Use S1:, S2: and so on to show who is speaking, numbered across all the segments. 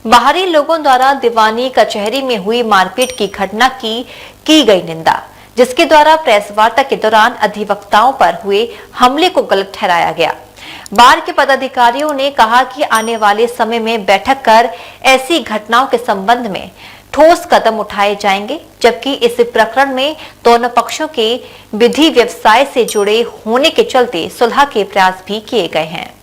S1: बाहरी लोगों द्वारा दीवानी कचहरी में हुई मारपीट की घटना की गई निंदा, जिसके द्वारा प्रेस वार्ता के दौरान अधिवक्ताओं पर हुए हमले को गलत ठहराया गया। बार के पदाधिकारियों ने कहा कि आने वाले समय में बैठक कर ऐसी घटनाओं के संबंध में ठोस कदम उठाए जाएंगे, जबकि इस प्रकरण में दोनों पक्षों के विधि व्यवसाय से जुड़े होने के चलते सुलह के प्रयास भी किए गए हैं।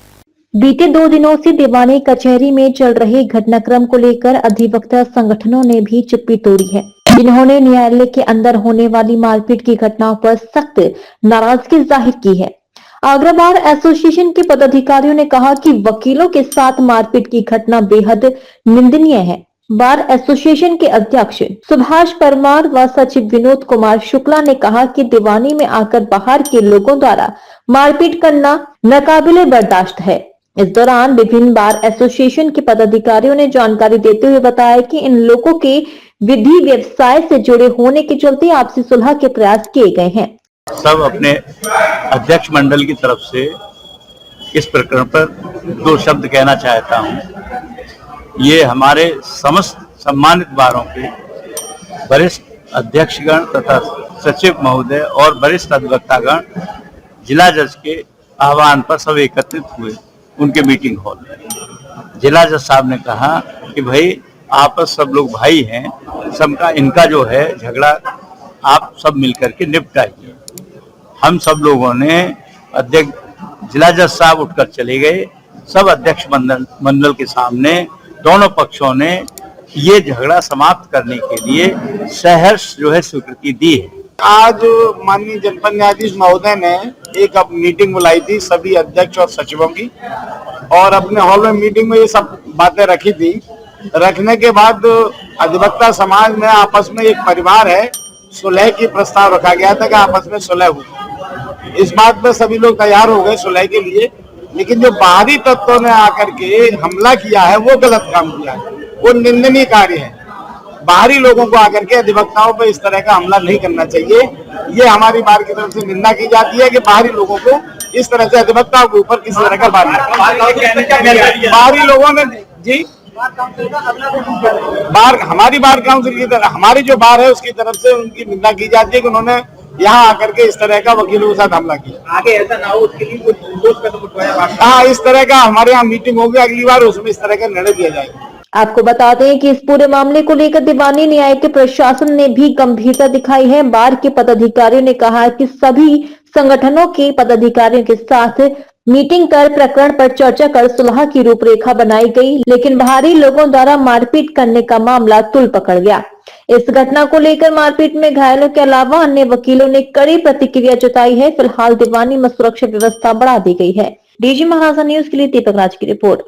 S1: बीते 2 दिनों से दीवानी कचहरी में चल रहे घटनाक्रम को लेकर अधिवक्ता संगठनों ने भी चुप्पी तोड़ी है, जिन्होंने न्यायालय के अंदर होने वाली मारपीट की घटनाओं पर सख्त नाराजगी जाहिर की है। आगरा बार एसोसिएशन के पदाधिकारियों ने कहा कि वकीलों के साथ मारपीट की घटना बेहद निंदनीय है। बार एसोसिएशन के अध्यक्ष सुभाष परमार व सचिव विनोद कुमार शुक्ला ने कहा कि दीवानी में आकर बाहर के लोगों द्वारा मारपीट करना नाकाबिले बर्दाश्त है। इस दौरान विभिन्न बार एसोसिएशन के पदाधिकारियों ने जानकारी देते हुए बताया कि इन लोगों के विधि व्यवसाय से जुड़े होने के चलते आपसी सुलह के प्रयास किए गए हैं।
S2: सब अपने अध्यक्ष मंडल की तरफ से इस प्रकरण पर 2 शब्द कहना चाहता हूं। ये हमारे समस्त सम्मानित बारों के वरिष्ठ अध्यक्षगण तथा सचिव महोदय और वरिष्ठ अधिवक्तागण जिला जज के आह्वान पर सब एकत्रित हुए उनके मीटिंग हॉल में। जिला जज साहब ने कहा कि भाई आपस सब लोग भाई हैं, सबका इनका जो है झगड़ा आप सब मिलकर के निपटाइए। हम सब लोगों ने अध्यक्ष जिला जज साहब उठकर चले गए। सब अध्यक्ष मंडल के सामने दोनों पक्षों ने ये झगड़ा समाप्त करने के लिए सहर्ष जो है स्वीकृति दी है।
S3: आज माननीय जनपद न्यायाधीश महोदय ने एक मीटिंग बुलाई थी सभी अध्यक्ष और सचिवों की, और अपने हॉल में मीटिंग में ये सब बातें रखी थी। रखने के बाद अधिवक्ता समाज में आपस में एक परिवार है, सुलह की प्रस्ताव रखा गया था कि आपस में सुलह हो। इस बात पर सभी लोग तैयार हो गए सुलह के लिए, लेकिन जो बाहरी तत्वों ने आकर के हमला किया है वो गलत काम किया है, वो निंदनीय कार्य है। बाहरी लोगों को आकर के अधिवक्ताओं पर इस तरह का हमला नहीं करना चाहिए। ये हमारी बार की तरफ से निंदा की जाती है कि बाहरी लोगों को इस तरह से अधिवक्ताओं के ऊपर किसी तरह का बाहरी लोगों ने जी हमारी बार काउंसिल की तरफ, हमारी जो बार है उसकी तरफ से उनकी निंदा की जाती है कि उन्होंने यहाँ आकर के इस तरह का वकीलों के साथ हमला किया।
S4: आगे ऐसा ना हो उसके लिए कुछ कदम उठाया।
S3: हाँ, इस तरह का हमारे यहाँ मीटिंग होगी अगली बार, उसमें इस तरह का निर्णय दिया जाएगा।
S1: आपको बता दें कि इस पूरे मामले को लेकर दीवानी न्यायिक प्रशासन ने भी गंभीरता दिखाई है। बार के पदाधिकारियों ने कहा कि सभी संगठनों के पदाधिकारियों के साथ मीटिंग कर प्रकरण पर चर्चा कर सुलह की रूपरेखा बनाई गई, लेकिन बाहरी लोगों द्वारा मारपीट करने का मामला तुल पकड़ गया। इस घटना को लेकर मारपीट में घायलों के अलावा अन्य वकीलों ने कड़ी प्रतिक्रिया जताई है। फिलहाल दीवानी में सुरक्षा व्यवस्था बढ़ा दी गई है। डीजी महाराजा न्यूज के लिए दीपक राज की रिपोर्ट।